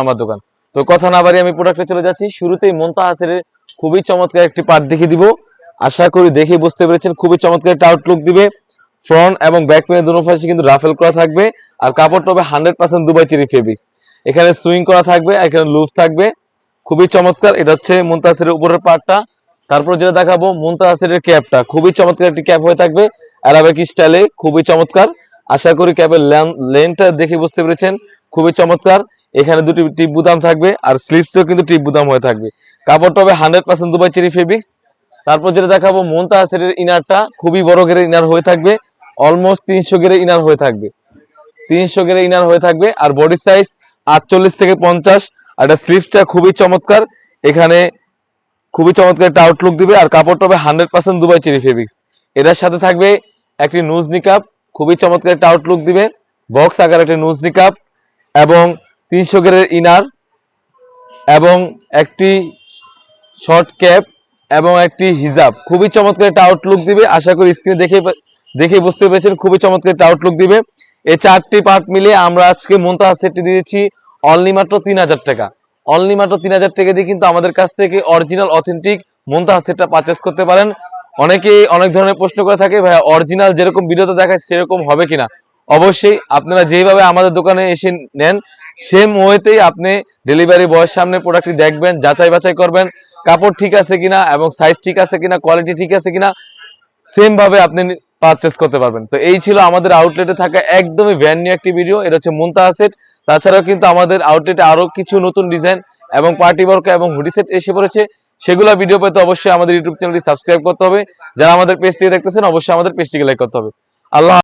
আমার দোকান। তো কথা না বাড়িয়ে আমি প্রোডাক্টে চলে যাচ্ছি। শুরুতেই মুনতাহাসের খুবই চমৎকার একটি পার্ট দেখিয়ে দিব। আশা করি দেখে বুঝতে পেরেছেন, খুবই চমৎকার একটা আউটলুক দিবে। ফ্রন্ট এবং ব্যাক প্যানেল দুটো পাশে কিন্তু রাফেল করা থাকবে, আর কাপড়টা হবে 100% দুবাই চেরি ফেব্রিক্স। এখানে সুইং করা থাকবে, এখানে লুজ থাকবে, খুবই চমৎকার। এটা হচ্ছে মুনতাহাসের উপরের পার্টটা। তারপর যেটা দেখাবো মুনতাহাসের ক্যাপটা, খুবই চমৎকার একটি ক্যাপ হয়ে থাকবে অ্যারাবিক স্টাইলে, খুবই চমৎকার। আশা করি ক্যাপের লেনটা দেখে বুঝতে পেরেছেন, খুবই চমৎকার। এখানে দুটি টিপ বুতাম থাকবে, আর স্লিপসেও কিন্তু টিপ বুতাম হয়ে থাকবে। কাপড়টা হবে 100% দুবাই চেরি ফেব্রিক্স। তারপর যেটা দেখাবো মুনতাহাসের ইনারটা, খুবই বড় গেরের ইনার হয়ে থাকবে, অলমোস্ট 300 গেরের ইনার হয়ে থাকবে, 300 গেরের ইনার হয়ে থাকবে। আর বডি সাইজ 48 থেকে 50। আর এটা স্লিপসটা খুবই চমৎকার, এখানে খুবই চমৎকার একটা আউটলুক দিবে। আর কাপড়টা হবে 100% দুবাই চেরি ফেব্রিক্স। এটার সাথে থাকবে একটি নুজ নিকাপ, খুবই চমৎকার একটা আউটলুক দিবে, বক্স আকার একটি নুজ নিকাপ, এবং 300 গেরের ইনার, এবং একটি শর্ট ক্যাপ, এবং একটি হিজাব। খুবই চমৎকার একটা আউটলুক দিবে। আশা করি স্ক্রিনে দেখে বুঝতে পেরেছেন, খুবই চমৎকার একটা আউটলুক দিবে। এই চারটি পার্ট মিলিয়ে আমরা আজকে মুনতাহাস সেটটি দিয়েছি অনলি মাত্র 3000 টাকা। অনলি মাত্র 3000 টাকা দিয়ে কিন্তু আমাদের কাছ থেকে অরিজিনাল অথেন্টিক মুনতাহাস সেটটা পারচেস করতে পারেন। অনেকেই অনেক ধরনের প্রশ্ন করে থাকে, ভাই অরিজিনাল যেরকম ভিডিওতে দেখায় সেরকম হবে কিনা। অবশ্যই আপনারা যেভাবে আমাদের দোকানে এসে নেন, সেম ওয়েতেই আপনি ডেলিভারি বয়ের সামনে প্রোডাক্টটি দেখবেন, যাচাই বাছাই করবেন কাপড় ঠিক আছে কিনা, এবং সাইজ ঠিক আছে কিনা, কোয়ালিটি ঠিক আছে কিনা, সেম ভাবে আপনি পারচেস করতে পারবেন। তো এই ছিল আমাদের আউটলেটে থাকা একদমই ব্র্যান্ড নিউ একটি ভিডিও। এটা হচ্ছে মুনতাহাস সেট। তাছাড়াও কিন্তু আমাদের আউটলেটে আরো কিছু নতুন ডিজাইন এবং পার্টি বোরকা এবং হুডি সেট এসে পড়েছে। সেগুলো ভিডিও পেতে অবশ্যই আমাদের ইউটিউব চ্যানেলটি সাবস্ক্রাইব করতে হবে। যারা আমাদের পেজটি দেখতেছেন অবশ্যই আমাদের পেজটিকে লাইক করতে হবে। আল্লাহ।